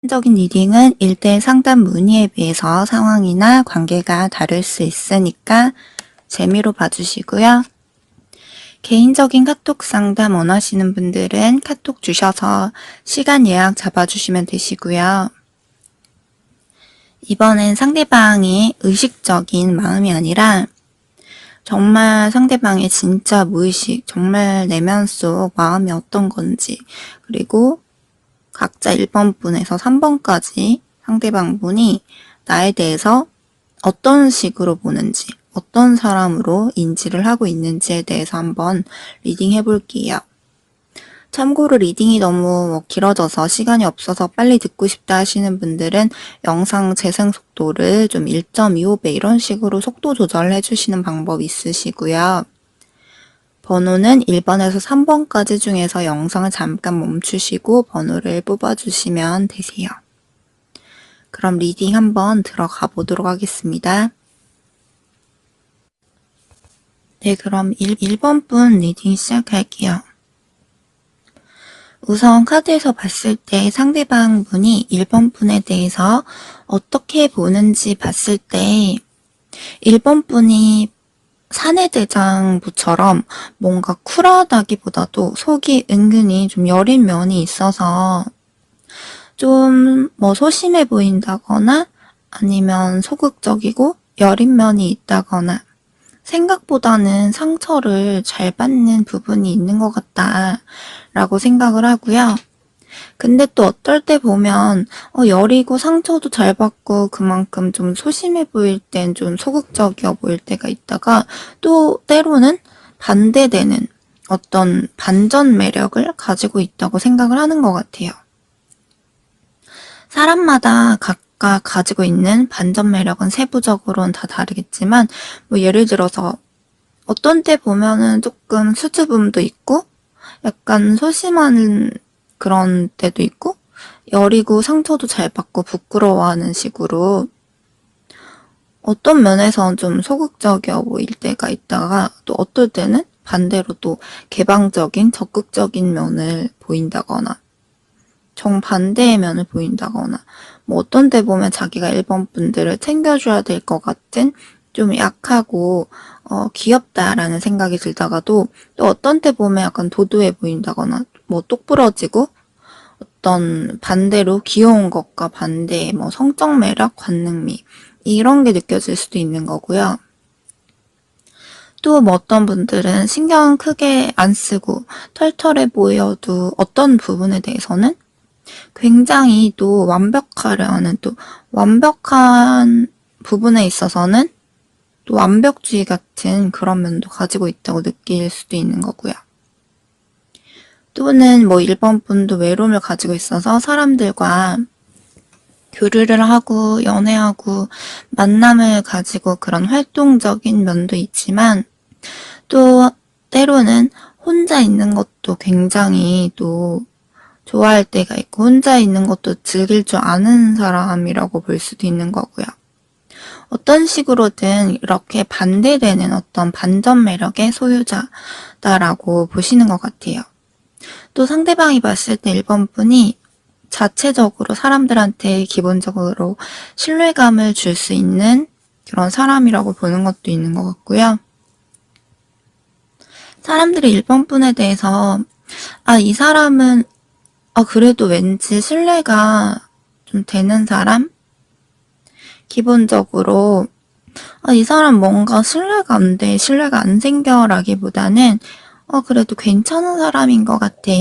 적인 리딩은 1대1 상담 문의에 비해서 상황이나 관계가 다를 수 있으니까 재미로 봐주시고요. 개인적인 카톡 상담 원하시는 분들은 카톡 주셔서 시간 예약 잡아주시면 되시고요. 이번엔 상대방이 의식적인 마음이 아니라 정말 상대방의 진짜 무의식, 정말 내면 속 마음이 어떤 건지, 그리고 각자 1번분에서 3번까지 상대방 분이 나에 대해서 어떤 식으로 보는지, 어떤 사람으로 인지를 하고 있는지에 대해서 한번 리딩 해볼게요. 참고로 리딩이 너무 길어져서 시간이 없어서 빨리 듣고 싶다 하시는 분들은 영상 재생 속도를 좀 1.25배 이런 식으로 속도 조절해 주시는 방법이 있으시고요. 번호는 1번에서 3번까지 중에서 영상을 잠깐 멈추시고 번호를 뽑아주시면 되세요. 그럼 리딩 한번 들어가 보도록 하겠습니다. 네, 그럼 1번 분 리딩 시작할게요. 우선 카드에서 봤을 때 상대방 분이 1번 분에 대해서 어떻게 보는지 봤을 때 1번 분이 사내대장부처럼 뭔가 쿨하다기보다도 속이 은근히 좀 여린 면이 있어서 좀 소심해 보인다거나 아니면 소극적이고 여린 면이 있다거나 생각보다는 상처를 잘 받는 부분이 있는 것 같다라고 생각을 하고요. 근데 또 어떨 때 보면 여리고 상처도 잘 받고 그만큼 좀 소심해 보일 땐 좀 소극적이어 보일 때가 있다가 또 때로는 반대되는 어떤 반전 매력을 가지고 있다고 생각을 하는 것 같아요. 사람마다 각각 가지고 있는 반전 매력은 세부적으로는 다 다르겠지만 예를 들어서 어떤 때 보면은 조금 수줍음도 있고 약간 소심한 그런 때도 있고 여리고 상처도 잘 받고 부끄러워하는 식으로 어떤 면에선 좀 소극적이어 보일 때가 있다가 또 어떨 때는 반대로 또 개방적인 적극적인 면을 보인다거나 정반대의 면을 보인다거나 어떤 때 보면 자기가 1번 분들을 챙겨줘야 될 것 같은 좀 약하고 귀엽다라는 생각이 들다가도 또 어떤 때 보면 약간 도도해 보인다거나 똑부러지고 어떤 반대로 귀여운 것과 반대의 성적 매력, 관능미 이런 게 느껴질 수도 있는 거고요. 또 어떤 분들은 신경 크게 안 쓰고 털털해 보여도 어떤 부분에 대해서는 굉장히 또 완벽하려 하는 또 완벽한 부분에 있어서는 또 완벽주의 같은 그런 면도 가지고 있다고 느낄 수도 있는 거고요. 또는 1번 분도 외로움을 가지고 있어서 사람들과 교류를 하고 연애하고 만남을 가지고 그런 활동적인 면도 있지만 또 때로는 혼자 있는 것도 굉장히 또 좋아할 때가 있고 혼자 있는 것도 즐길 줄 아는 사람이라고 볼 수도 있는 거고요. 어떤 식으로든 이렇게 반대되는 어떤 반전 매력의 소유자다라고 보시는 것 같아요. 또 상대방이 봤을 때 1번 분이 자체적으로 사람들한테 기본적으로 신뢰감을 줄 수 있는 그런 사람이라고 보는 것도 있는 것 같고요. 사람들이 1번 분에 대해서 이 사람은 그래도 왠지 신뢰가 좀 되는 사람? 기본적으로 이 사람 뭔가 신뢰가 안 돼, 신뢰가 안 생겨라기보다는 그래도 괜찮은 사람인 것 같아.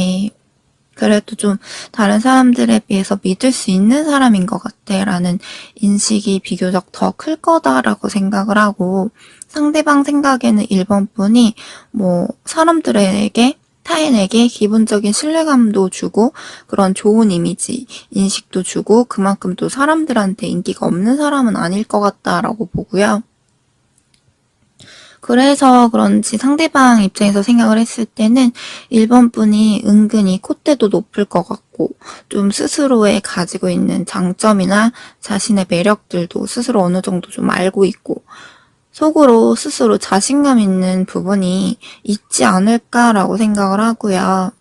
그래도 좀 다른 사람들에 비해서 믿을 수 있는 사람인 것 같아 라는 인식이 비교적 더 클 거다라고 생각을 하고 상대방 생각에는 1번 분이 사람들에게 타인에게 기본적인 신뢰감도 주고 그런 좋은 이미지, 인식도 주고 그만큼 또 사람들한테 인기가 없는 사람은 아닐 것 같다라고 보고요. 그래서 그런지 상대방 입장에서 생각을 했을 때는 1번 분이 은근히 콧대도 높을 것 같고 좀 스스로의 가지고 있는 장점이나 자신의 매력들도 스스로 어느 정도 좀 알고 있고 속으로 스스로 자신감 있는 부분이 있지 않을까라고 생각을 하고요.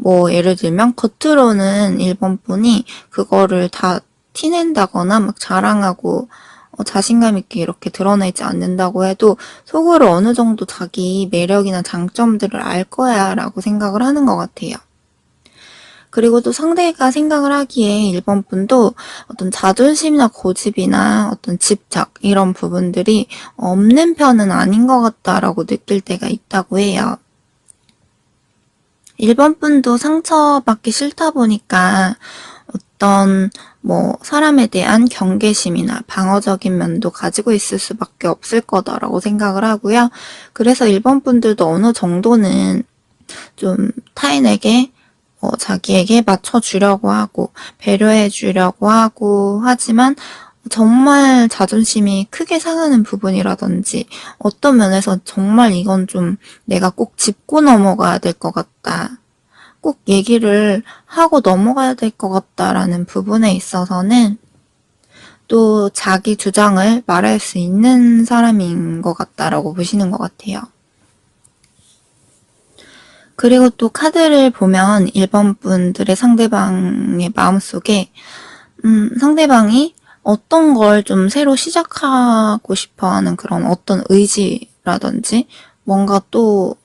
뭐 예를 들면 겉으로는 1번 분이 그거를 다 티낸다거나 막 자랑하고 자신감 있게 이렇게 드러내지 않는다고 해도 속으로 어느 정도 자기 매력이나 장점들을 알 거야 라고 생각을 하는 것 같아요. 그리고 또 상대가 생각을 하기에 1번 분도 어떤 자존심이나 고집이나 어떤 집착 이런 부분들이 없는 편은 아닌 것 같다라고 느낄 때가 있다고 해요. 1번 분도 상처받기 싫다 보니까 어떤 뭐 사람에 대한 경계심이나 방어적인 면도 가지고 있을 수밖에 없을 거다라고 생각을 하고요. 그래서 1번 분들도 어느 정도는 좀 타인에게 자기에게 맞춰주려고 하고 배려해 주려고 하고 하지만 정말 자존심이 크게 상하는 부분이라든지 어떤 면에서 정말 이건 좀 내가 꼭 짚고 넘어가야 될 것 같다. 꼭 얘기를 하고 넘어가야 될 것 같다라는 부분에 있어서는 또 자기 주장을 말할 수 있는 사람인 것 같다라고 보시는 것 같아요. 그리고 또 카드를 보면 1번 분들의 상대방의 마음속에 상대방이 어떤 걸 좀 새로 시작하고 싶어 하는 그런 어떤 의지라든지 뭔가 또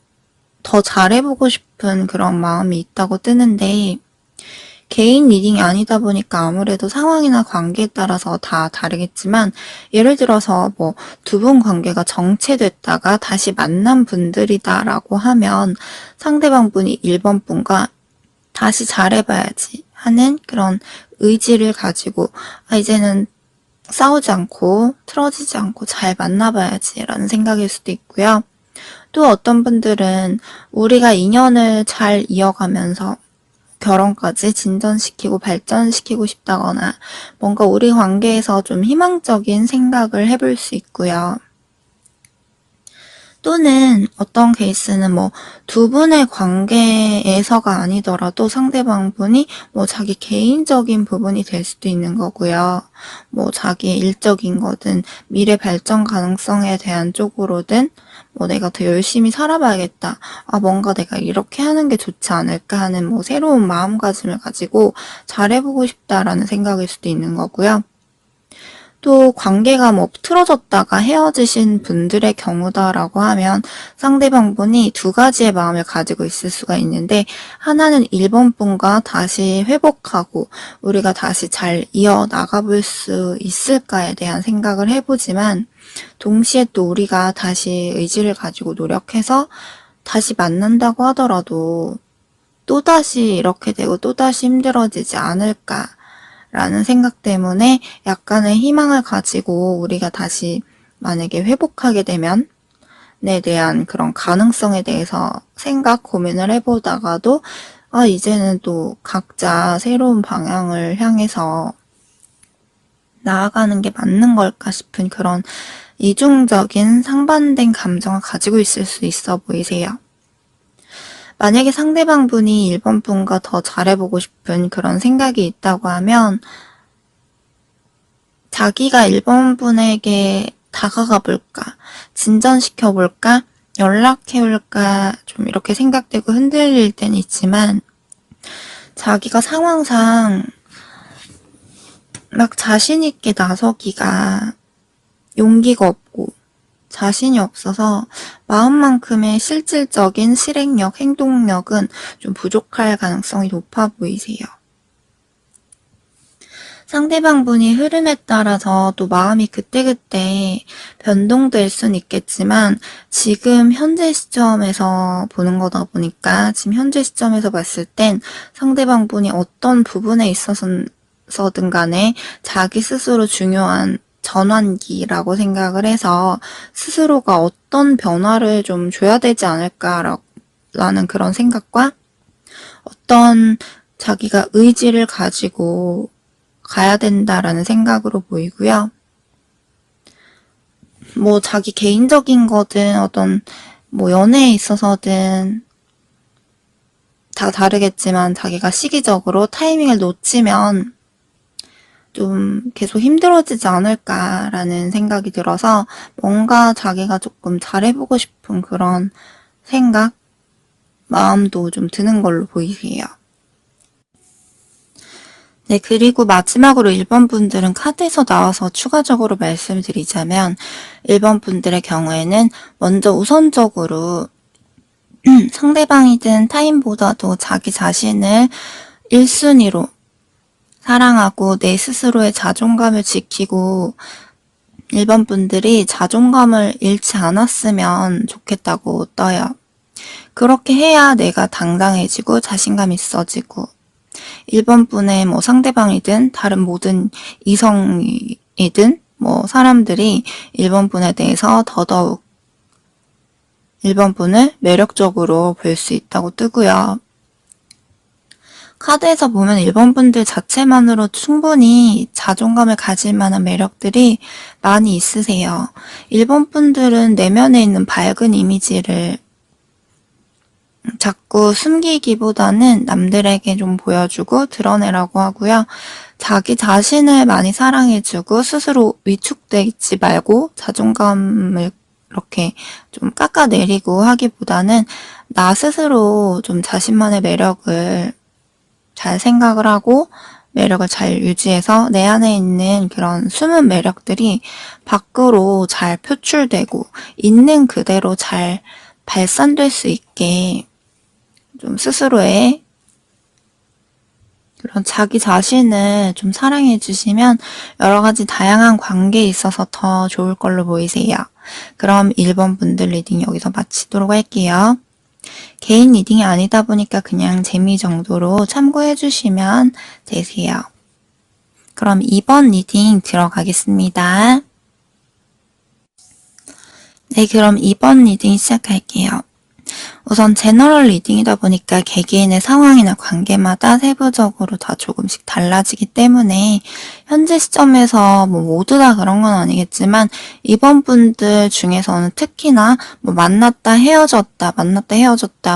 더 잘해보고 싶은 그런 마음이 있다고 뜨는데 개인 리딩이 아니다 보니까 아무래도 상황이나 관계에 따라서 다 다르겠지만 예를 들어서 뭐 두 분 관계가 정체됐다가 다시 만난 분들이다라고 하면 상대방 분이 1번 분과 다시 잘해봐야지 하는 그런 의지를 가지고 이제는 싸우지 않고 틀어지지 않고 잘 만나봐야지 라는 생각일 수도 있고요. 또 어떤 분들은 우리가 인연을 잘 이어가면서 결혼까지 진전시키고 발전시키고 싶다거나 뭔가 우리 관계에서 좀 희망적인 생각을 해볼 수 있고요. 또는 어떤 케이스는 뭐 두 분의 관계에서가 아니더라도 상대방 분이 뭐 자기 개인적인 부분이 될 수도 있는 거고요. 뭐 자기 일적인 거든 미래 발전 가능성에 대한 쪽으로든 뭐 내가 더 열심히 살아봐야겠다. 뭔가 내가 이렇게 하는 게 좋지 않을까 하는 뭐 새로운 마음가짐을 가지고 잘해보고 싶다라는 생각일 수도 있는 거고요. 또 관계가 뭐 틀어졌다가 헤어지신 분들의 경우다라고 하면 상대방 분이 두 가지의 마음을 가지고 있을 수가 있는데 하나는 1번 분과 다시 회복하고 우리가 다시 잘 이어나가 볼 수 있을까에 대한 생각을 해보지만 동시에 또 우리가 다시 의지를 가지고 노력해서 다시 만난다고 하더라도 또다시 이렇게 되고 또다시 힘들어지지 않을까 라는 생각 때문에 약간의 희망을 가지고 우리가 다시 만약에 회복하게 되면 에 대한 그런 가능성에 대해서 생각, 고민을 해보다가도 이제는 또 각자 새로운 방향을 향해서 나아가는 게 맞는 걸까 싶은 그런 이중적인 상반된 감정을 가지고 있을 수 있어 보이세요. 만약에 상대방 분이 1번 분과 더 잘해보고 싶은 그런 생각이 있다고 하면 자기가 1번 분에게 다가가 볼까, 진전시켜 볼까, 연락해 볼까 좀 이렇게 생각되고 흔들릴 때는 있지만 자기가 상황상 막 자신 있게 나서기가 용기가 없고 자신이 없어서 마음만큼의 실질적인 실행력, 행동력은 좀 부족할 가능성이 높아 보이세요. 상대방 분이 흐름에 따라서 또 마음이 그때그때 변동될 순 있겠지만 지금 현재 시점에서 보는 거다 보니까 지금 현재 시점에서 봤을 땐 상대방 분이 어떤 부분에 있어서든 간에 자기 스스로 중요한 전환기라고 생각을 해서 스스로가 어떤 변화를 좀 줘야 되지 않을까라는 그런 생각과 어떤 자기가 의지를 가지고 가야 된다라는 생각으로 보이고요. 뭐 자기 개인적인 거든 어떤 뭐 연애에 있어서든 다 다르겠지만 자기가 시기적으로 타이밍을 놓치면 좀 계속 힘들어지지 않을까라는 생각이 들어서 뭔가 자기가 조금 잘해보고 싶은 그런 생각, 마음도 좀 드는 걸로 보이세요. 네, 그리고 마지막으로 1번 분들은 카드에서 나와서 추가적으로 말씀드리자면 1번 분들의 경우에는 먼저 우선적으로 상대방이든 타인보다도 자기 자신을 1순위로 사랑하고 내 스스로의 자존감을 지키고 1번 분들이 자존감을 잃지 않았으면 좋겠다고 떠요. 그렇게 해야 내가 당당해지고 자신감 있어지고 1번 분의 뭐 상대방이든 다른 모든 이성이든 뭐 사람들이 1번 분에 대해서 더더욱 1번 분을 매력적으로 볼 수 있다고 뜨고요. 카드에서 보면 1번 분들 자체만으로 충분히 자존감을 가질 만한 매력들이 많이 있으세요. 1번 분들은 내면에 있는 밝은 이미지를 자꾸 숨기기보다는 남들에게 좀 보여주고 드러내라고 하고요. 자기 자신을 많이 사랑해주고 스스로 위축되지 말고 자존감을 이렇게 좀 깎아내리고 하기보다는 나 스스로 좀 자신만의 매력을 잘 생각을 하고 매력을 잘 유지해서 내 안에 있는 그런 숨은 매력들이 밖으로 잘 표출되고 있는 그대로 잘 발산될 수 있게 좀 스스로의 그런 자기 자신을 좀 사랑해 주시면 여러 가지 다양한 관계에 있어서 더 좋을 걸로 보이세요. 그럼 1번 분들 리딩 여기서 마치도록 할게요. 개인 리딩이 아니다 보니까 그냥 재미 정도로 참고해 주시면 되세요. 그럼 2번 리딩 들어가겠습니다. 네, 그럼 2번 리딩 시작할게요. 우선 제너럴 리딩이다 보니까 개개인의 상황이나 관계마다 세부적으로 다 조금씩 달라지기 때문에 현재 시점에서 뭐 모두 다 그런 건 아니겠지만 이번 분들 중에서는 특히나 뭐 만났다 헤어졌다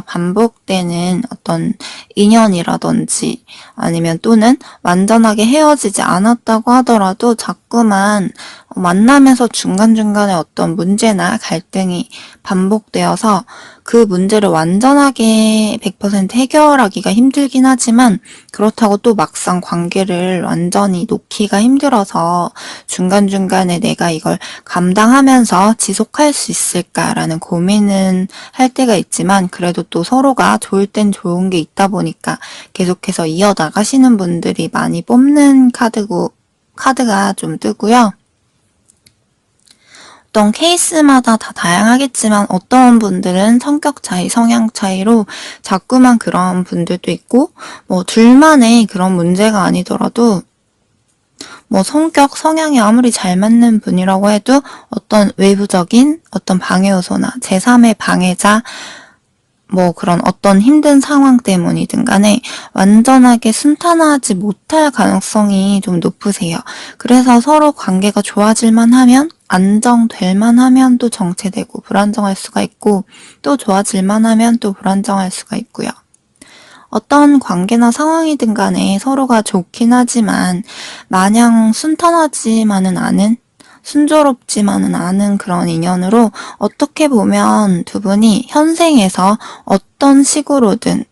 반복되는 어떤 인연이라든지 아니면 또는 완전하게 헤어지지 않았다고 하더라도 자꾸만 만나면서 중간중간에 어떤 문제나 갈등이 반복되어서 그 문제를 완전하게 100% 해결하기가 힘들긴 하지만 그렇다고 또 막상 관계를 완전히 놓기가 힘들어서 중간중간에 내가 이걸 감당하면서 지속할 수 있을까라는 고민은 할 때가 있지만 그래도 또 서로가 좋을 땐 좋은 게 있다 보니까 계속해서 이어나가시는 분들이 많이 뽑는 카드가 좀 뜨고요. 어떤 케이스마다 다 다양하겠지만 어떤 분들은 성격 차이, 성향 차이로 자꾸만 그런 분들도 있고 뭐 둘만의 그런 문제가 아니더라도 뭐 성격, 성향이 아무리 잘 맞는 분이라고 해도 어떤 외부적인 어떤 방해 요소나 제3의 방해자 뭐 그런 어떤 힘든 상황 때문이든 간에 완전하게 순탄하지 못할 가능성이 좀 높으세요. 그래서 서로 관계가 좋아질만 하면 안정될만 하면 또 정체되고 불안정할 수가 있고 또 좋아질만 하면 또 불안정할 수가 있고요. 어떤 관계나 상황이든 간에 서로가 좋긴 하지만 마냥 순탄하지만은 않은 순조롭지만은 않은 그런 인연으로 어떻게 보면 두 분이 현생에서 어떤 식으로든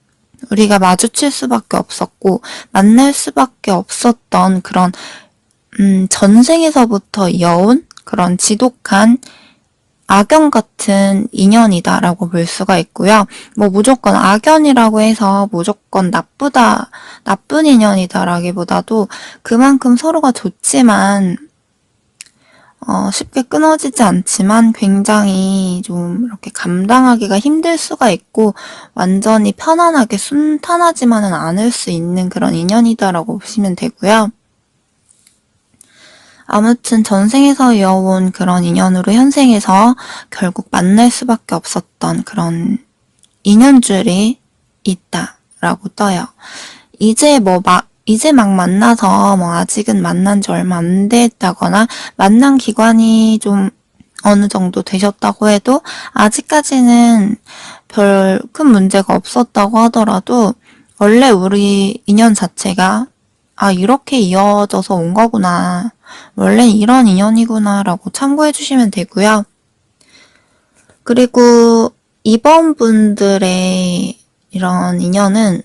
우리가 마주칠 수밖에 없었고 만날 수밖에 없었던 그런 전생에서부터 이어온 그런 지독한 악연 같은 인연이다라고 볼 수가 있고요. 뭐 무조건 악연이라고 해서 무조건 나쁜 인연이다라기보다도 그만큼 서로가 좋지만 쉽게 끊어지지 않지만 굉장히 좀 이렇게 감당하기가 힘들 수가 있고 완전히 편안하게 순탄하지만은 않을 수 있는 그런 인연이다라고 보시면 되고요. 아무튼 전생에서 이어온 그런 인연으로 현생에서 결국 만날 수밖에 없었던 그런 인연줄이 있다라고 떠요. 이제 막 만나서 뭐 아직은 만난 지 얼마 안 됐다거나 만난 기간이 좀 어느 정도 되셨다고 해도 아직까지는 별 큰 문제가 없었다고 하더라도 원래 우리 인연 자체가 이렇게 이어져서 온 거구나. 원래 이런 인연이구나 라고 참고해 주시면 되고요. 그리고 이번 분들의 이런 인연은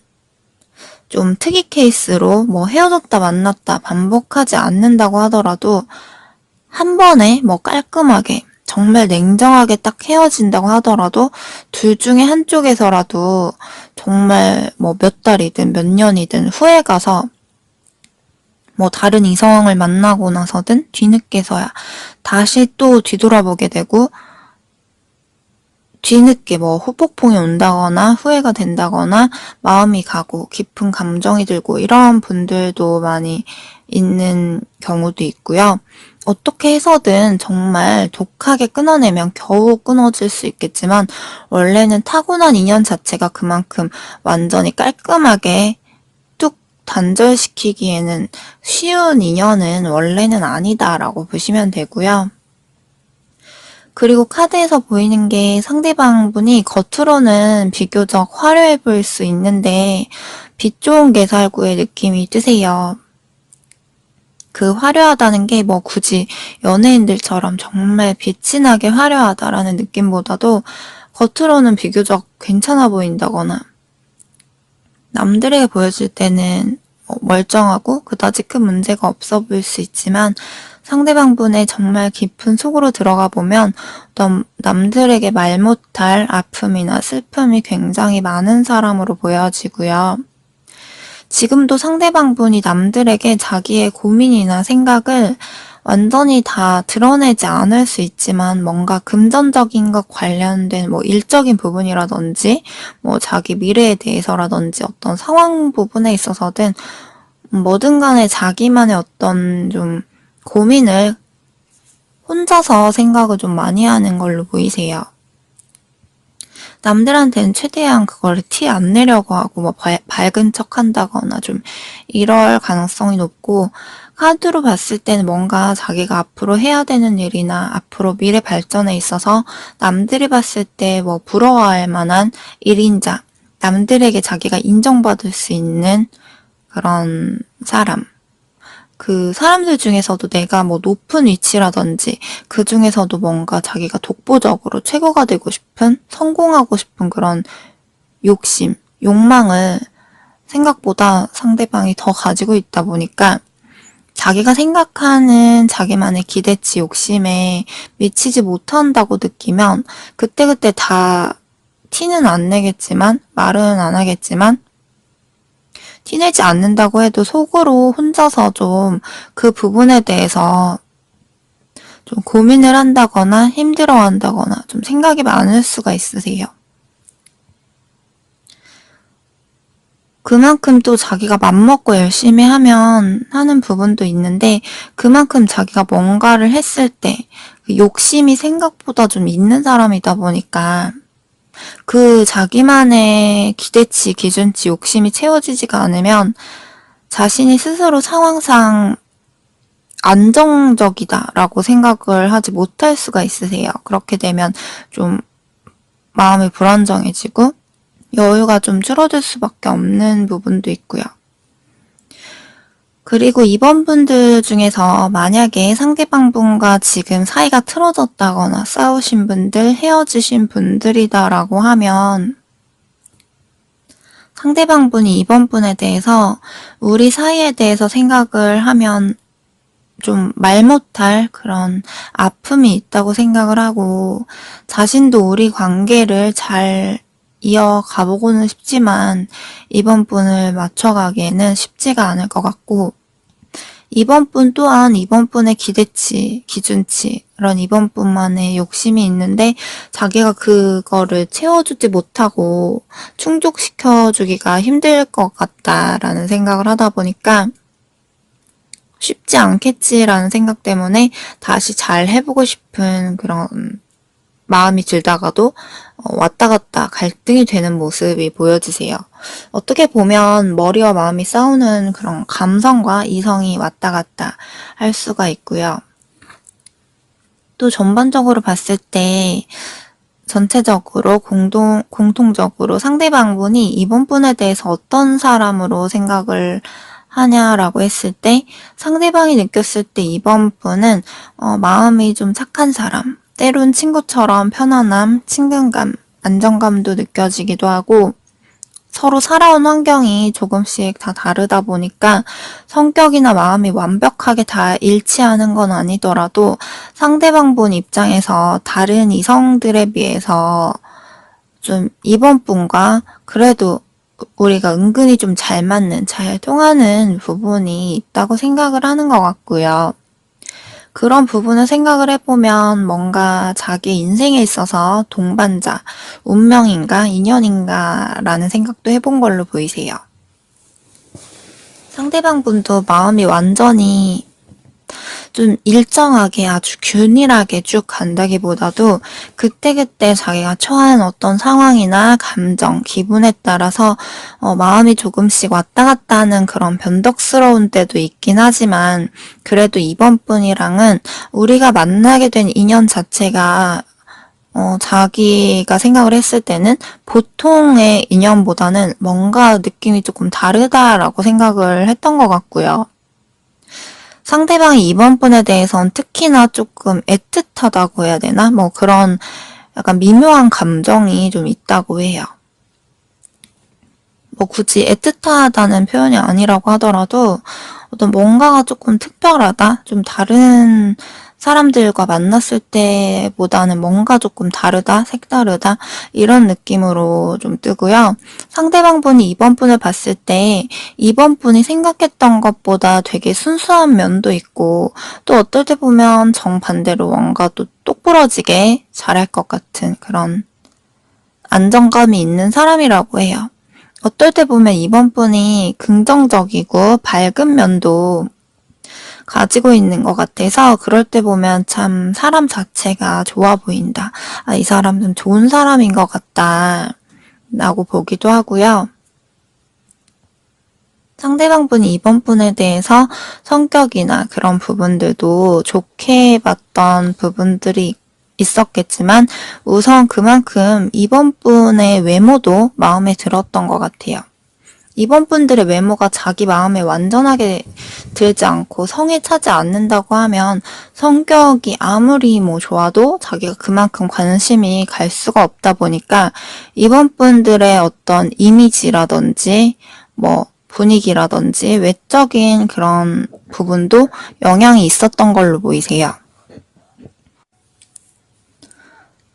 좀 특이 케이스로 뭐 헤어졌다 만났다 반복하지 않는다고 하더라도 한 번에 뭐 깔끔하게 정말 냉정하게 딱 헤어진다고 하더라도 둘 중에 한쪽에서라도 정말 뭐 몇 달이든 몇 년이든 후에 가서 뭐 다른 이성을 만나고 나서든 뒤늦게서야 다시 또 뒤돌아보게 되고 뒤늦게 뭐 후폭풍이 온다거나 후회가 된다거나 마음이 가고 깊은 감정이 들고 이런 분들도 많이 있는 경우도 있고요. 어떻게 해서든 정말 독하게 끊어내면 겨우 끊어질 수 있겠지만 원래는 타고난 인연 자체가 그만큼 완전히 깔끔하게 뚝 단절시키기에는 쉬운 인연은 원래는 아니다라고 보시면 되고요. 그리고 카드에서 보이는 게 상대방 분이 겉으로는 비교적 화려해 보일 수 있는데 빛 좋은 개살구의 느낌이 드세요. 그 화려하다는 게 뭐 굳이 연예인들처럼 정말 빛이 나게 화려하다라는 느낌보다도 겉으로는 비교적 괜찮아 보인다거나 남들에게 보여줄 때는 멀쩡하고 그다지 큰 문제가 없어 보일 수 있지만 상대방 분의 정말 깊은 속으로 들어가 보면 남들에게 말 못할 아픔이나 슬픔이 굉장히 많은 사람으로 보여지고요. 지금도 상대방 분이 남들에게 자기의 고민이나 생각을 완전히 다 드러내지 않을 수 있지만 뭔가 금전적인 것 관련된 뭐 일적인 부분이라든지 뭐 자기 미래에 대해서라든지 어떤 상황 부분에 있어서든 뭐든 간에 자기만의 어떤 좀 고민을 혼자서 생각을 좀 많이 하는 걸로 보이세요. 남들한테는 최대한 그걸 티 안 내려고 하고 뭐 밝은 척 한다거나 좀 이럴 가능성이 높고 카드로 봤을 때는 뭔가 자기가 앞으로 해야 되는 일이나 앞으로 미래 발전에 있어서 남들이 봤을 때 뭐 부러워할 만한 일인자, 남들에게 자기가 인정받을 수 있는 그런 사람. 그 사람들 중에서도 내가 뭐 높은 위치라든지 그 중에서도 뭔가 자기가 독보적으로 최고가 되고 싶은, 성공하고 싶은 그런 욕심, 욕망을 생각보다 상대방이 더 가지고 있다 보니까 자기가 생각하는 자기만의 기대치, 욕심에 미치지 못한다고 느끼면 그때그때 다 티는 안 내겠지만, 말은 안 하겠지만 티내지 않는다고 해도 속으로 혼자서 좀 그 부분에 대해서 좀 고민을 한다거나 힘들어 한다거나 좀 생각이 많을 수가 있으세요. 그만큼 또 자기가 맘먹고 열심히 하는 부분도 있는데 그만큼 자기가 뭔가를 했을 때 그 욕심이 생각보다 좀 있는 사람이다 보니까 그 자기만의 기대치, 기준치, 욕심이 채워지지가 않으면 자신이 스스로 상황상 안정적이다라고 생각을 하지 못할 수가 있으세요. 그렇게 되면 좀 마음이 불안정해지고 여유가 좀 줄어들 수밖에 없는 부분도 있고요. 그리고 이번 분들 중에서 만약에 상대방 분과 지금 사이가 틀어졌다거나 싸우신 분들, 헤어지신 분들이다라고 하면 상대방 분이 이번 분에 대해서 우리 사이에 대해서 생각을 하면 좀 말 못할 그런 아픔이 있다고 생각을 하고 자신도 우리 관계를 잘 이어가보고는 싶지만 이번 분을 맞춰가기에는 쉽지가 않을 것 같고 이번 분 또한 이번 분의 기대치, 기준치 그런 이번 분만의 욕심이 있는데 자기가 그거를 채워주지 못하고 충족시켜주기가 힘들 것 같다라는 생각을 하다 보니까 쉽지 않겠지라는 생각 때문에 다시 잘 해보고 싶은 그런 마음이 들다가도 왔다 갔다 갈등이 되는 모습이 보여지세요. 어떻게 보면 머리와 마음이 싸우는 그런 감성과 이성이 왔다 갔다 할 수가 있고요. 또 전반적으로 봤을 때 전체적으로 공통적으로 상대방분이 이번 분에 대해서 어떤 사람으로 생각을 하냐라고 했을 때 상대방이 느꼈을 때 이번 분은 마음이 좀 착한 사람, 때론 친구처럼 편안함, 친근감, 안정감도 느껴지기도 하고 서로 살아온 환경이 조금씩 다 다르다 보니까 성격이나 마음이 완벽하게 다 일치하는 건 아니더라도 상대방 입장에서 다른 이성들에 비해서 좀 이번 분과 그래도 우리가 은근히 좀 잘 맞는, 잘 통하는 부분이 있다고 생각을 하는 것 같고요. 그런 부분을 생각을 해보면 뭔가 자기 인생에 있어서 동반자, 운명인가, 인연인가 라는 생각도 해본 걸로 보이세요. 상대방 분도 마음이 완전히 좀 일정하게 아주 균일하게 쭉 간다기보다도 그때그때 자기가 처한 어떤 상황이나 감정, 기분에 따라서 마음이 조금씩 왔다 갔다 하는 그런 변덕스러운 때도 있긴 하지만 그래도 이번 분이랑은 우리가 만나게 된 인연 자체가 자기가 생각을 했을 때는 보통의 인연보다는 뭔가 느낌이 조금 다르다라고 생각을 했던 것 같고요. 상대방이 이번 분에 대해서는 특히나 조금 애틋하다고 해야 되나? 뭐 그런 약간 미묘한 감정이 좀 있다고 해요. 뭐 굳이 애틋하다는 표현이 아니라고 하더라도 어떤 뭔가가 조금 특별하다? 좀 다른 사람들과 만났을 때보다는 뭔가 조금 다르다? 색다르다? 이런 느낌으로 좀 뜨고요. 상대방 분이 이번 분을 봤을 때 이번 분이 생각했던 것보다 되게 순수한 면도 있고 또 어떨 때 보면 정반대로 뭔가 또 똑부러지게 잘할 것 같은 그런 안정감이 있는 사람이라고 해요. 어떨 때 보면 이번 분이 긍정적이고 밝은 면도 가지고 있는 것 같아서 그럴 때 보면 참 사람 자체가 좋아 보인다. 아, 이 사람 좀 좋은 사람인 것 같다. 라고 보기도 하고요. 상대방 분이 이번 분에 대해서 성격이나 그런 부분들도 좋게 봤던 부분들이 있었겠지만 우선 그만큼 이번 분의 외모도 마음에 들었던 것 같아요. 이번 분들의 외모가 자기 마음에 완전하게 들지 않고 성에 차지 않는다고 하면 성격이 아무리 뭐 좋아도 자기가 그만큼 관심이 갈 수가 없다 보니까 이번 분들의 어떤 이미지라든지 뭐 분위기라든지 외적인 그런 부분도 영향이 있었던 걸로 보이세요.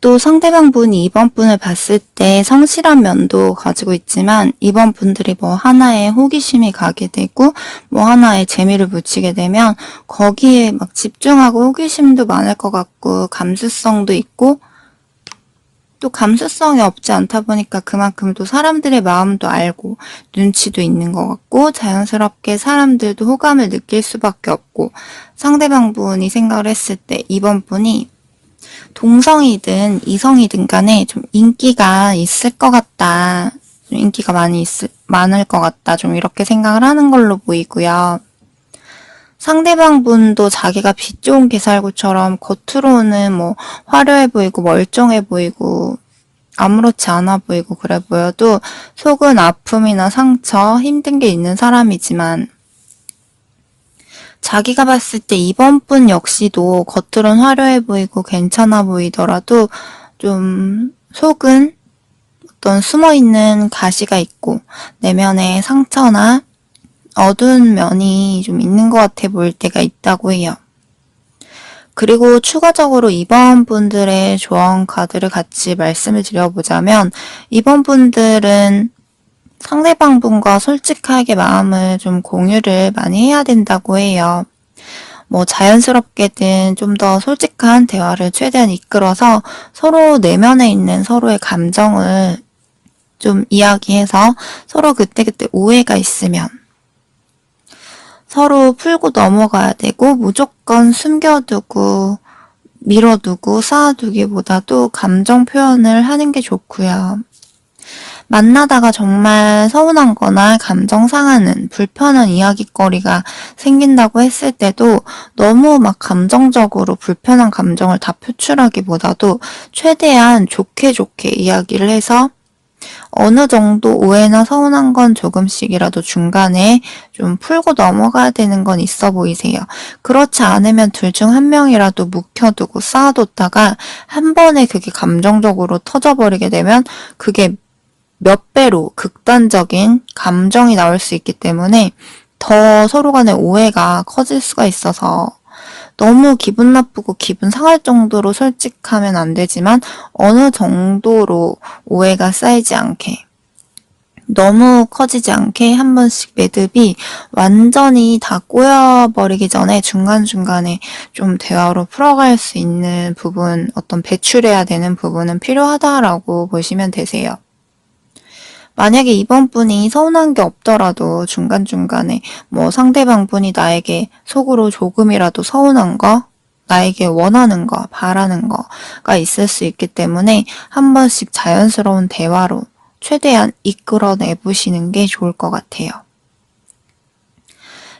또 상대방 분이 이번 분을 봤을 때 성실한 면도 가지고 있지만 이번 분들이 뭐 하나에 호기심이 가게 되고 뭐 하나에 재미를 붙이게 되면 거기에 막 집중하고 호기심도 많을 것 같고 감수성도 있고 또 감수성이 없지 않다 보니까 그만큼 또 사람들의 마음도 알고 눈치도 있는 것 같고 자연스럽게 사람들도 호감을 느낄 수밖에 없고 상대방 분이 생각을 했을 때 이번 분이 동성이든 이성이든 간에 좀 인기가 있을 것 같다. 좀 인기가 많을 것 같다. 좀 이렇게 생각을 하는 걸로 보이고요. 상대방 분도 자기가 빛 좋은 개살구처럼 겉으로는 뭐 화려해 보이고 멀쩡해 보이고 아무렇지 않아 보이고 그래 보여도 속은 아픔이나 상처, 힘든 게 있는 사람이지만 자기가 봤을 때 이번 분 역시도 겉으론 화려해 보이고 괜찮아 보이더라도 좀 속은 어떤 숨어있는 가시가 있고 내면에 상처나 어두운 면이 좀 있는 것 같아 보일 때가 있다고 해요. 그리고 추가적으로 이번 분들의 조언 카드를 같이 말씀을 드려보자면 이번 분들은 상대방 분과 솔직하게 마음을 좀 공유를 많이 해야 된다고 해요. 뭐 자연스럽게든 좀 더 솔직한 대화를 최대한 이끌어서 서로 내면에 있는 서로의 감정을 좀 이야기해서 서로 그때그때 오해가 있으면 서로 풀고 넘어가야 되고 무조건 숨겨두고 밀어두고 쌓아두기보다도 감정 표현을 하는 게 좋고요. 만나다가 정말 서운한 거나 감정 상하는 불편한 이야기거리가 생긴다고 했을 때도 너무 막 감정적으로 불편한 감정을 다 표출하기보다도 최대한 좋게 이야기를 해서 어느 정도 오해나 서운한 건 조금씩이라도 중간에 좀 풀고 넘어가야 되는 건 있어 보이세요. 그렇지 않으면 둘 중 한 명이라도 묵혀두고 쌓아뒀다가 한 번에 그게 감정적으로 터져버리게 되면 그게 몇 배로 극단적인 감정이 나올 수 있기 때문에 더 서로 간의 오해가 커질 수가 있어서 너무 기분 나쁘고 기분 상할 정도로 솔직하면 안 되지만 어느 정도로 오해가 쌓이지 않게 너무 커지지 않게 한 번씩 매듭이 완전히 다 꼬여버리기 전에 중간중간에 좀 대화로 풀어갈 수 있는 부분, 어떤 배출해야 되는 부분은 필요하다라고 보시면 되세요. 만약에 이번 분이 서운한 게 없더라도 중간중간에 뭐 상대방 분이 나에게 속으로 조금이라도 서운한 거, 나에게 원하는 거, 바라는 거가 있을 수 있기 때문에 한 번씩 자연스러운 대화로 최대한 이끌어내 보시는 게 좋을 것 같아요.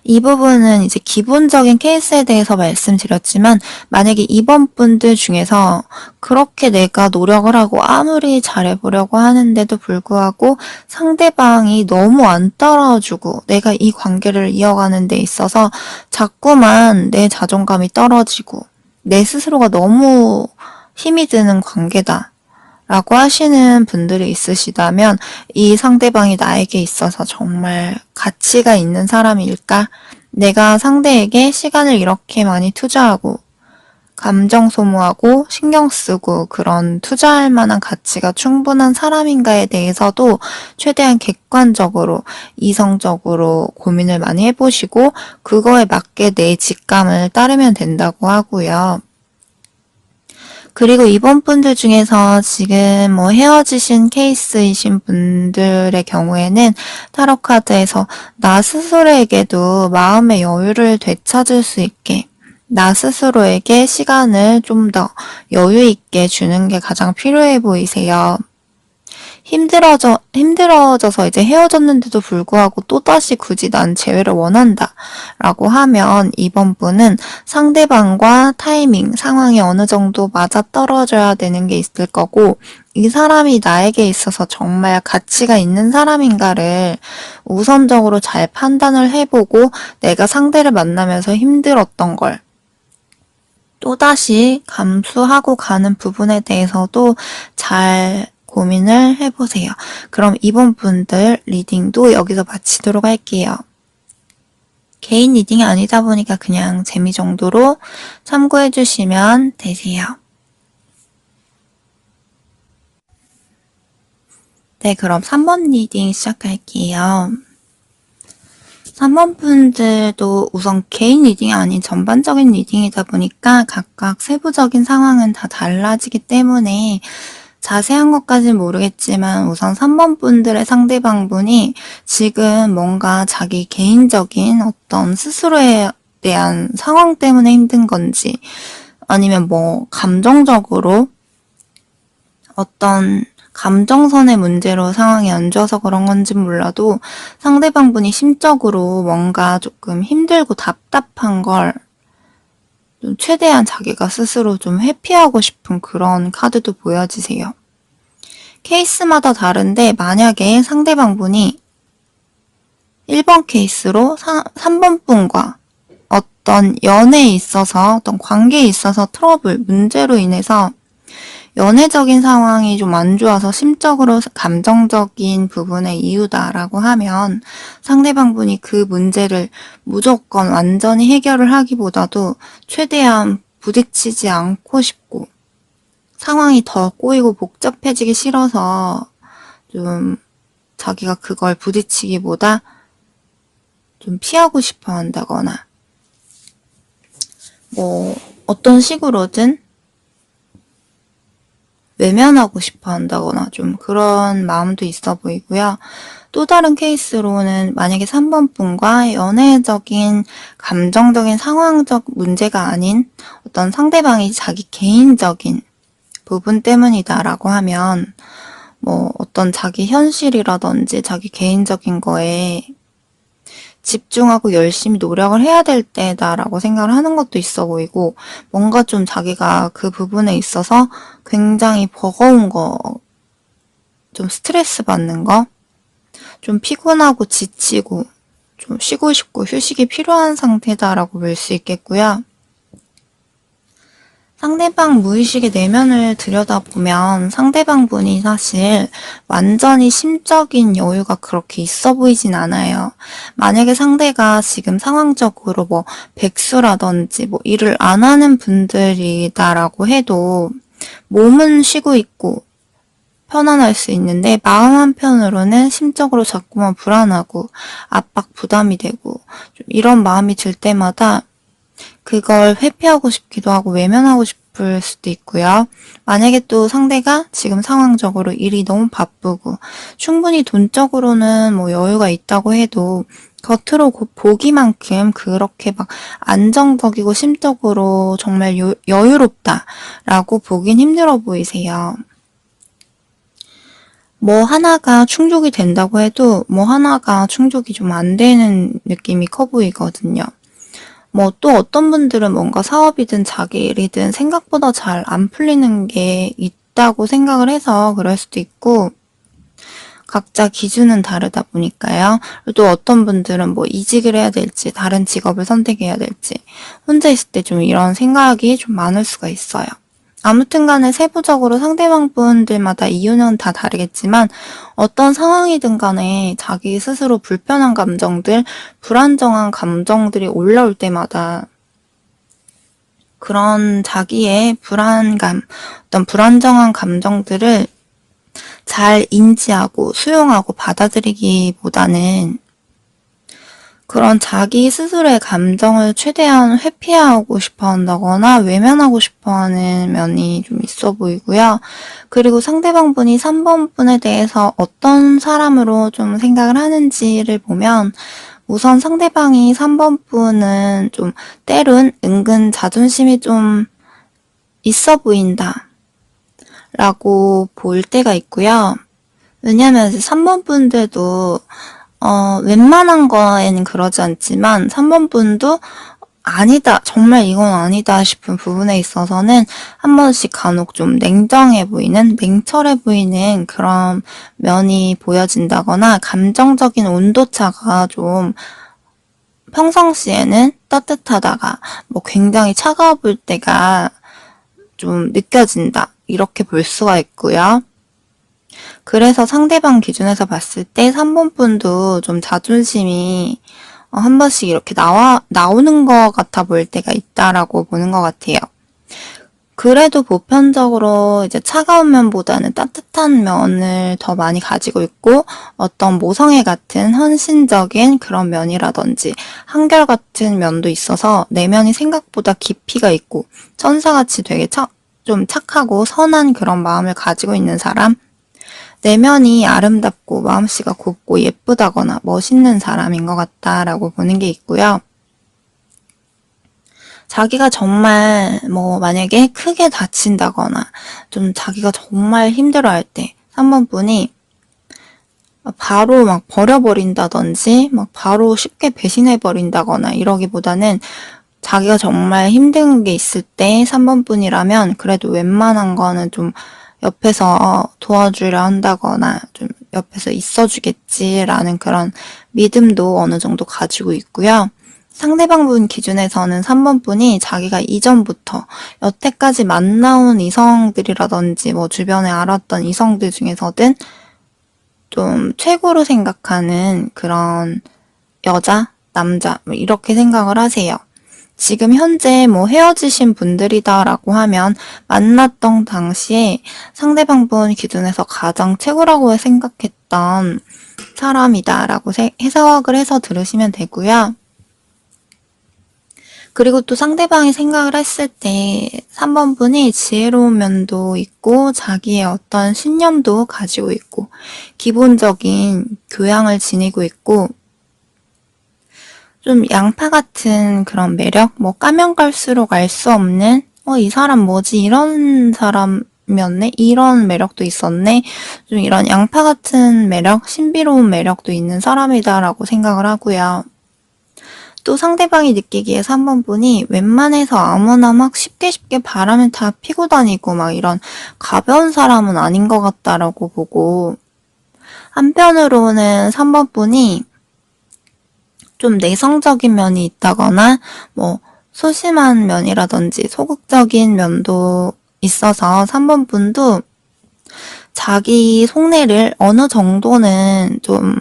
이 부분은 이제 기본적인 케이스에 대해서 말씀드렸지만 만약에 이번 분들 중에서 그렇게 내가 노력을 하고 아무리 잘해보려고 하는데도 불구하고 상대방이 너무 안 따라주고 내가 이 관계를 이어가는 데 있어서 자꾸만 내 자존감이 떨어지고 내 스스로가 너무 힘이 드는 관계다 라고 하시는 분들이 있으시다면 이 상대방이 나에게 있어서 정말 가치가 있는 사람일까? 내가 상대에게 시간을 이렇게 많이 투자하고 감정 소모하고 신경 쓰고 그런 투자할 만한 가치가 충분한 사람인가에 대해서도 최대한 객관적으로 이성적으로 고민을 많이 해보시고 그거에 맞게 내 직감을 따르면 된다고 하고요. 그리고 이번 분들 중에서 지금 뭐 헤어지신 케이스이신 분들의 경우에는 타로 카드에서 나 스스로에게도 마음의 여유를 되찾을 수 있게 나 스스로에게 시간을 좀 더 여유 있게 주는 게 가장 필요해 보이세요. 힘들어져서 이제 헤어졌는데도 불구하고 또다시 굳이 난 재회를 원한다 라고 하면 이번 분은 상대방과 타이밍, 상황이 어느 정도 맞아떨어져야 되는 게 있을 거고 이 사람이 나에게 있어서 정말 가치가 있는 사람인가를 우선적으로 잘 판단을 해보고 내가 상대를 만나면서 힘들었던 걸 또다시 감수하고 가는 부분에 대해서도 잘 고민을 해보세요. 그럼 이번 분들 리딩도 여기서 마치도록 할게요. 개인 리딩이 아니다 보니까 그냥 재미 정도로 참고해 주시면 되세요. 네, 그럼 3번 리딩 시작할게요. 3번 분들도 우선 개인 리딩이 아닌 전반적인 리딩이다 보니까 각각 세부적인 상황은 다 달라지기 때문에 자세한 것까지는 모르겠지만 우선 3번 분들의 상대방분이 지금 뭔가 자기 개인적인 어떤 스스로에 대한 상황 때문에 힘든 건지 아니면 뭐 감정적으로 어떤 감정선의 문제로 상황이 안 좋아서 그런 건지 몰라도 상대방분이 심적으로 뭔가 조금 힘들고 답답한 걸 좀 최대한 자기가 스스로 좀 회피하고 싶은 그런 카드도 보여지세요. 케이스마다 다른데 만약에 상대방분이 1번 케이스로 3번 분과 어떤 연애에 있어서 어떤 관계에 있어서 트러블, 문제로 인해서 연애적인 상황이 좀 안 좋아서 심적으로 감정적인 부분의 이유다라고 하면 상대방분이 그 문제를 무조건 완전히 해결을 하기보다도 최대한 부딪히지 않고 싶고 상황이 더 꼬이고 복잡해지기 싫어서 좀 자기가 그걸 부딪히기보다 좀 피하고 싶어 한다거나 뭐 어떤 식으로든 외면하고 싶어 한다거나 좀 그런 마음도 있어 보이고요. 또 다른 케이스로는 만약에 3번 분과 연애적인 감정적인 상황적 문제가 아닌 어떤 상대방이 자기 개인적인 부분 때문이다라고 하면 뭐 어떤 자기 현실이라든지 자기 개인적인 거에 집중하고 열심히 노력을 해야 될 때다라고 생각을 하는 것도 있어 보이고 뭔가 좀 자기가 그 부분에 있어서 굉장히 버거운 거, 좀 스트레스 받는 거, 좀 피곤하고 지치고 좀 쉬고 싶고 휴식이 필요한 상태다라고 볼 수 있겠고요. 상대방 무의식의 내면을 들여다보면 상대방 분이 사실 완전히 심적인 여유가 그렇게 있어 보이진 않아요. 만약에 상대가 지금 상황적으로 뭐 백수라든지 뭐 일을 안 하는 분들이다라고 해도 몸은 쉬고 있고 편안할 수 있는데 마음 한편으로는 심적으로 자꾸만 불안하고 압박 부담이 되고 좀 이런 마음이 들 때마다 그걸 회피하고 싶기도 하고 외면하고 싶을 수도 있고요. 만약에 또 상대가 지금 상황적으로 일이 너무 바쁘고 충분히 돈적으로는 뭐 여유가 있다고 해도 겉으로 보기만큼 그렇게 막 안정적이고 심적으로 정말 여유롭다라고 보긴 힘들어 보이세요. 뭐 하나가 충족이 된다고 해도 뭐 하나가 충족이 좀 안 되는 느낌이 커 보이거든요. 뭐 또 어떤 분들은 뭔가 사업이든 자기 일이든 생각보다 잘 안 풀리는 게 있다고 생각을 해서 그럴 수도 있고 각자 기준은 다르다 보니까요. 또 어떤 분들은 뭐 이직을 해야 될지 다른 직업을 선택해야 될지 혼자 있을 때 좀 이런 생각이 좀 많을 수가 있어요. 아무튼 간에 세부적으로 상대방 분들마다 이유는 다 다르겠지만 어떤 상황이든 간에 자기 스스로 불편한 감정들, 불안정한 감정들이 올라올 때마다 그런 자기의 불안감, 어떤 불안정한 감정들을 잘 인지하고 수용하고 받아들이기보다는 그런 자기 스스로의 감정을 최대한 회피하고 싶어 한다거나 외면하고 싶어 하는 면이 좀 있어 보이고요. 그리고 상대방 분이 3번 분에 대해서 어떤 사람으로 좀 생각을 하는지를 보면 우선 상대방이 3번 분은 좀 때론 은근 자존심이 좀 있어 보인다 라고 볼 때가 있고요. 왜냐면 3번 분들도 웬만한 거에는 그러지 않지만 3번 분도 아니다, 정말 이건 아니다 싶은 부분에 있어서는 한 번씩 간혹 좀 냉정해 보이는, 냉철해 보이는 그런 면이 보여진다거나 감정적인 온도차가 좀 평상시에는 따뜻하다가 뭐 굉장히 차가워 볼 때가 좀 느껴진다. 이렇게 볼 수가 있고요. 그래서 상대방 기준에서 봤을 때 3번 분도 좀 자존심이 한 번씩 이렇게 나오는 것 같아 보일 때가 있다라고 보는 것 같아요. 그래도 보편적으로 이제 차가운 면보다는 따뜻한 면을 더 많이 가지고 있고 어떤 모성애 같은 헌신적인 그런 면이라든지 한결같은 면도 있어서 내면이 생각보다 깊이가 있고 천사같이 되게 좀 착하고 선한 그런 마음을 가지고 있는 사람, 내면이 아름답고 마음씨가 곱고 예쁘다거나 멋있는 사람인 것 같다라고 보는 게 있고요. 자기가 정말 뭐 만약에 크게 다친다거나 좀 자기가 정말 힘들어할 때 3번 분이 바로 막 버려버린다든지 막 바로 쉽게 배신해버린다거나 이러기보다는 자기가 정말 힘든 게 있을 때 3번 분이라면 그래도 웬만한 거는 좀 옆에서 도와주려 한다거나 좀 옆에서 있어주겠지라는 그런 믿음도 어느 정도 가지고 있고요. 상대방 분 기준에서는 3번 분이 자기가 이전부터 여태까지 만나온 이성들이라든지 뭐 주변에 알았던 이성들 중에서든 좀 최고로 생각하는 그런 여자, 남자 뭐 이렇게 생각을 하세요. 지금 현재 뭐 헤어지신 분들이다라고 하면 만났던 당시에 상대방 분 기준에서 가장 최고라고 생각했던 사람이다라고 해석을 해서 들으시면 되고요. 그리고 또 상대방이 생각을 했을 때 3번 분이 지혜로운 면도 있고 자기의 어떤 신념도 가지고 있고 기본적인 교양을 지니고 있고 좀 양파 같은 그런 매력? 뭐 까면 깔수록 알 수 없는 이 사람 뭐지? 이런 사람이었네? 이런 매력도 있었네? 좀 이런 양파 같은 매력, 신비로운 매력도 있는 사람이다라고 생각을 하고요. 또 상대방이 느끼기에 3번 분이 웬만해서 아무나 막 쉽게 바람을 다 피고 다니고 막 이런 가벼운 사람은 아닌 것 같다라고 보고 한편으로는 3번 분이 좀 내성적인 면이 있다거나 뭐 소심한 면이라든지 소극적인 면도 있어서 3번 분도 자기 속내를 어느 정도는 좀,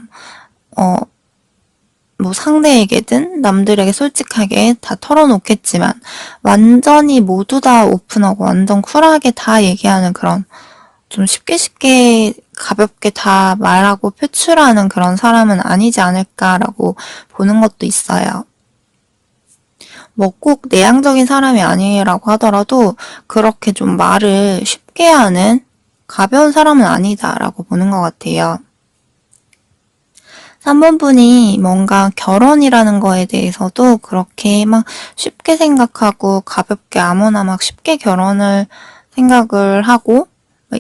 뭐 상대에게든 남들에게 솔직하게 다 털어놓겠지만 완전히 모두 다 오픈하고 완전 쿨하게 다 얘기하는 그런 좀 쉽게 가볍게 다 말하고 표출하는 그런 사람은 아니지 않을까라고 보는 것도 있어요. 뭐 꼭 내향적인 사람이 아니라고 하더라도 그렇게 좀 말을 쉽게 하는 가벼운 사람은 아니다라고 보는 것 같아요. 3번 분이 뭔가 결혼이라는 거에 대해서도 그렇게 막 쉽게 생각하고 가볍게 아무나 막 쉽게 결혼을 생각을 하고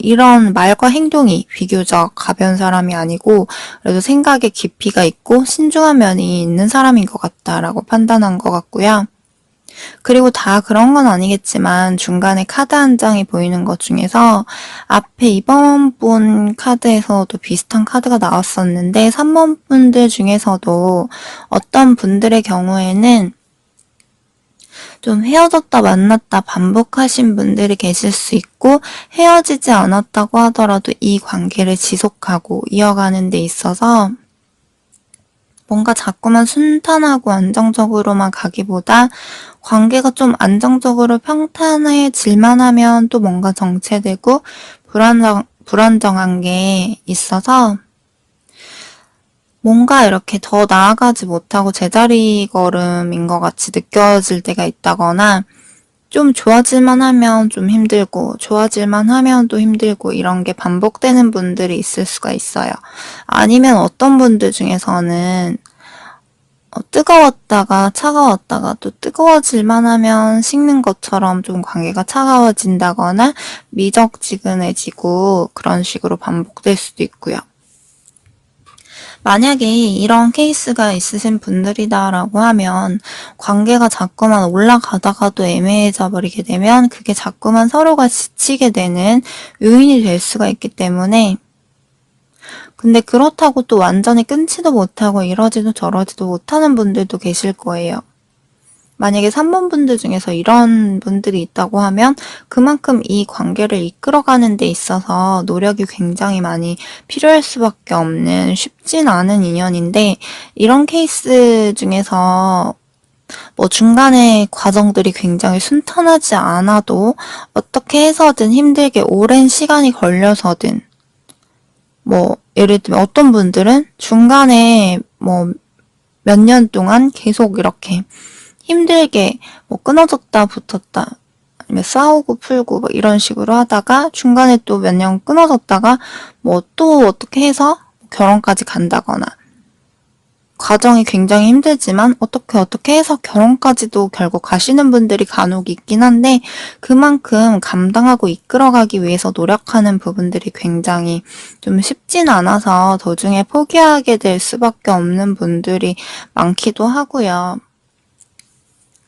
이런 말과 행동이 비교적 가벼운 사람이 아니고 그래도 생각에 깊이가 있고 신중한 면이 있는 사람인 것 같다라고 판단한 것 같고요. 그리고 다 그런 건 아니겠지만 중간에 카드 한 장이 보이는 것 중에서 앞에 2번 분 카드에서도 비슷한 카드가 나왔었는데 3번 분들 중에서도 어떤 분들의 경우에는 좀 헤어졌다 만났다 반복하신 분들이 계실 수 있고 헤어지지 않았다고 하더라도 이 관계를 지속하고 이어가는 데 있어서 뭔가 자꾸만 순탄하고 안정적으로만 가기보다 관계가 좀 안정적으로 평탄해질만 하면 또 뭔가 정체되고 불안정한 게 있어서 뭔가 이렇게 더 나아가지 못하고 제자리 걸음인 것 같이 느껴질 때가 있다거나 좀 좋아질만 하면 좀 힘들고 좋아질만 하면 또 힘들고 이런 게 반복되는 분들이 있을 수가 있어요. 아니면 어떤 분들 중에서는 뜨거웠다가 차가웠다가 또 뜨거워질만 하면 식는 것처럼 좀 관계가 차가워진다거나 미적지근해지고 그런 식으로 반복될 수도 있고요. 만약에 이런 케이스가 있으신 분들이다라고 하면 관계가 자꾸만 올라가다가도 애매해져 버리게 되면 그게 자꾸만 서로가 지치게 되는 요인이 될 수가 있기 때문에 근데 그렇다고 또 완전히 끊지도 못하고 이러지도 저러지도 못하는 분들도 계실 거예요. 만약에 3번 분들 중에서 이런 분들이 있다고 하면 그만큼 이 관계를 이끌어가는 데 있어서 노력이 굉장히 많이 필요할 수밖에 없는 쉽진 않은 인연인데 이런 케이스 중에서 뭐 중간에 과정들이 굉장히 순탄하지 않아도 어떻게 해서든 힘들게 오랜 시간이 걸려서든 뭐 예를 들면 어떤 분들은 중간에 뭐 몇 년 동안 계속 이렇게 힘들게 뭐 끊어졌다 붙었다 아니면 싸우고 풀고 뭐 이런 식으로 하다가 중간에 또 몇 년 끊어졌다가 뭐 또 어떻게 해서 결혼까지 간다거나 과정이 굉장히 힘들지만 어떻게 해서 결혼까지도 결국 가시는 분들이 간혹 있긴 한데 그만큼 감당하고 이끌어가기 위해서 노력하는 부분들이 굉장히 좀 쉽진 않아서 도중에 포기하게 될 수밖에 없는 분들이 많기도 하고요.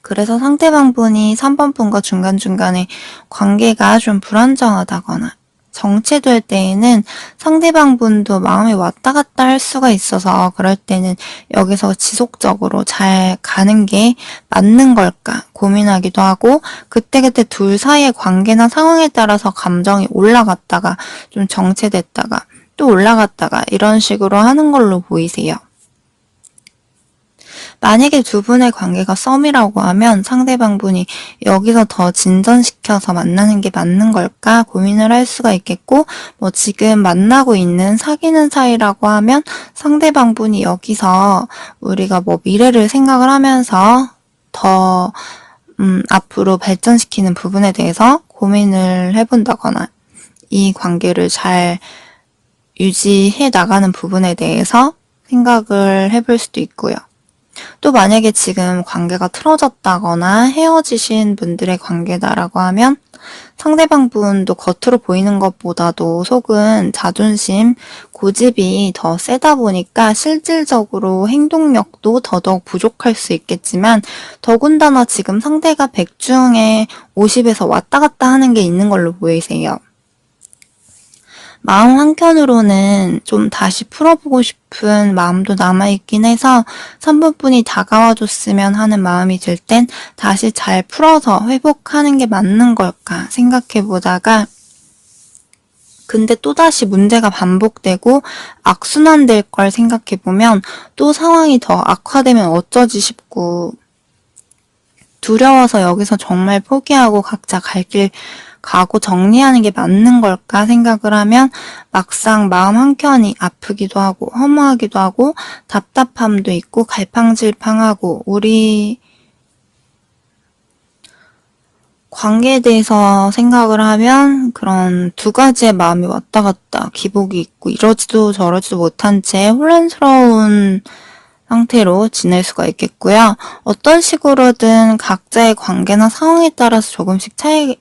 그래서 상대방 분이 3번 분과 중간중간에 관계가 좀 불안정하다거나 정체될 때에는 상대방 분도 마음이 왔다 갔다 할 수가 있어서 그럴 때는 여기서 지속적으로 잘 가는 게 맞는 걸까 고민하기도 하고 그때그때 둘 사이의 관계나 상황에 따라서 감정이 올라갔다가 좀 정체됐다가 또 올라갔다가 이런 식으로 하는 걸로 보이세요. 만약에 두 분의 관계가 썸이라고 하면 상대방 분이 여기서 더 진전시켜서 만나는 게 맞는 걸까 고민을 할 수가 있겠고 뭐 지금 만나고 있는 사귀는 사이라고 하면 상대방 분이 여기서 우리가 뭐 미래를 생각을 하면서 더 앞으로 발전시키는 부분에 대해서 고민을 해본다거나 이 관계를 잘 유지해 나가는 부분에 대해서 생각을 해볼 수도 있고요. 또 만약에 지금 관계가 틀어졌다거나 헤어지신 분들의 관계다라고 하면 상대방 분도 겉으로 보이는 것보다도 속은 자존심, 고집이 더 세다 보니까 실질적으로 행동력도 더더욱 부족할 수 있겠지만 더군다나 지금 상대가 100 중에 50에서 왔다 갔다 하는 게 있는 걸로 보이세요. 마음 한켠으로는 좀 다시 풀어보고 싶은 마음도 남아있긴 해서 3번분이 다가와줬으면 하는 마음이 들 땐 다시 잘 풀어서 회복하는 게 맞는 걸까 생각해보다가 근데 또다시 문제가 반복되고 악순환될 걸 생각해보면 또 상황이 더 악화되면 어쩌지 싶고 두려워서 여기서 정말 포기하고 각자 갈 길 가고 정리하는 게 맞는 걸까 생각을 하면 막상 마음 한켠이 아프기도 하고 허무하기도 하고 답답함도 있고 갈팡질팡하고 우리 관계에 대해서 생각을 하면 그런 두 가지의 마음이 왔다 갔다 기복이 있고 이러지도 저러지도 못한 채 혼란스러운 상태로 지낼 수가 있겠고요. 어떤 식으로든 각자의 관계나 상황에 따라서 조금씩 차이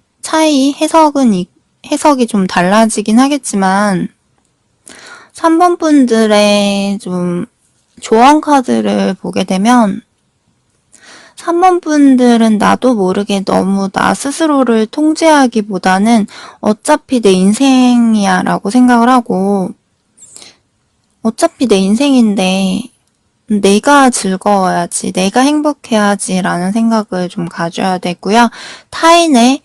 해석이 좀 달라지긴 하겠지만 3번 분들의 좀 조언 카드를 보게 되면 3번 분들은 나도 모르게 너무 나 스스로를 통제하기보다는 어차피 내 인생이야 라고 생각을 하고 어차피 내 인생인데 내가 즐거워야지, 내가 행복해야지 라는 생각을 좀 가져야 되고요. 타인의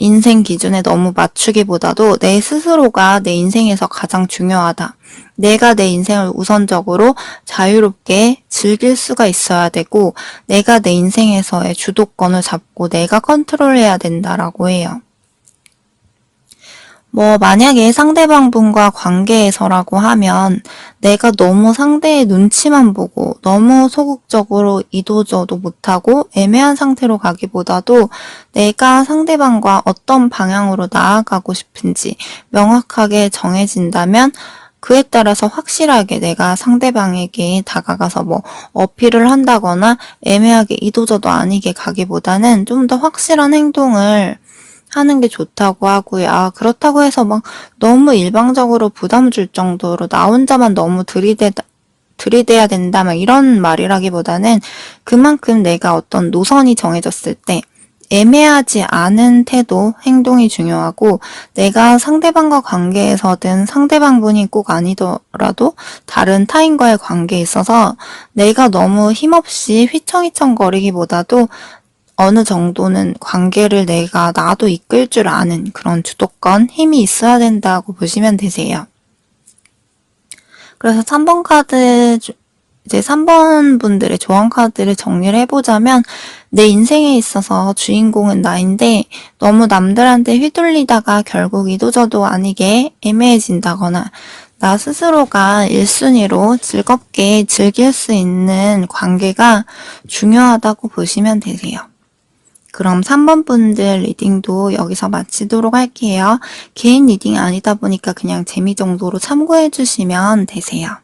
인생 기준에 너무 맞추기보다도 내 스스로가 내 인생에서 가장 중요하다. 내가 내 인생을 우선적으로 자유롭게 즐길 수가 있어야 되고 내가 내 인생에서의 주도권을 잡고 내가 컨트롤해야 된다라고 해요. 만약에 상대방분과 관계에서라고 하면 내가 너무 상대의 눈치만 보고 너무 소극적으로 이도저도 못하고 애매한 상태로 가기보다도 내가 상대방과 어떤 방향으로 나아가고 싶은지 명확하게 정해진다면 그에 따라서 확실하게 내가 상대방에게 다가가서 어필을 한다거나 애매하게 이도저도 아니게 가기보다는 좀 더 확실한 행동을 하는 게 좋다고 하고요. 그렇다고 해서 너무 일방적으로 부담 줄 정도로 나 혼자만 너무 들이대야 된다 이런 말이라기보다는 그만큼 내가 어떤 노선이 정해졌을 때 애매하지 않은 태도, 행동이 중요하고 내가 상대방과 관계에서든 상대방분이 꼭 아니더라도 다른 타인과의 관계에 있어서 내가 너무 힘없이 휘청휘청거리기보다도 어느 정도는 관계를 나도 이끌 줄 아는 그런 주도권, 힘이 있어야 된다고 보시면 되세요. 그래서 3번 카드, 이제 3번 분들의 조언 카드를 정리를 해보자면 내 인생에 있어서 주인공은 나인데 너무 남들한테 휘둘리다가 결국 이도저도 아니게 애매해진다거나 나 스스로가 1순위로 즐겁게 즐길 수 있는 관계가 중요하다고 보시면 되세요. 그럼 3번 분들 리딩도 여기서 마치도록 할게요. 개인 리딩이 아니다 보니까 그냥 재미 정도로 참고해 주시면 되세요.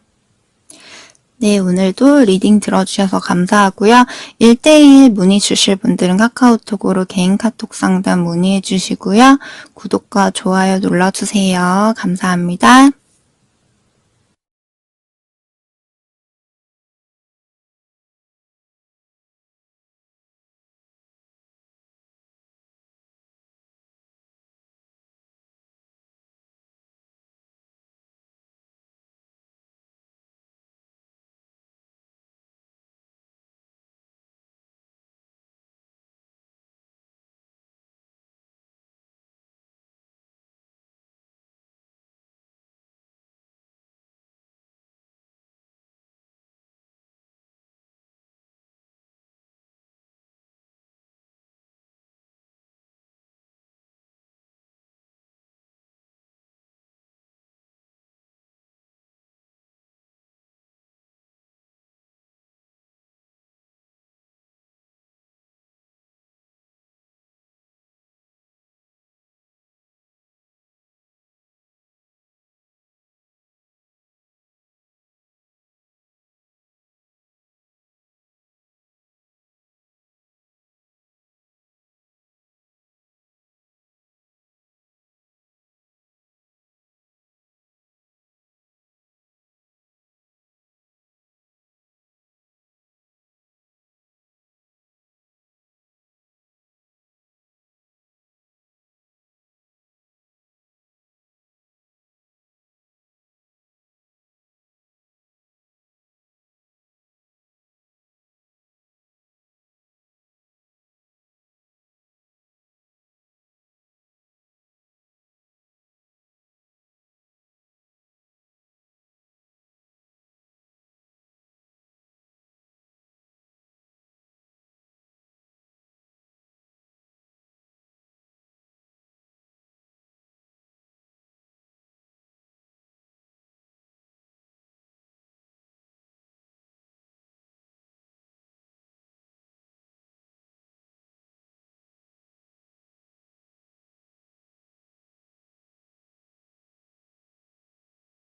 네, 오늘도 리딩 들어주셔서 감사하고요. 1대1 문의 주실 분들은 카카오톡으로 개인 카톡 상담 문의해 주시고요. 구독과 좋아요 눌러주세요. 감사합니다.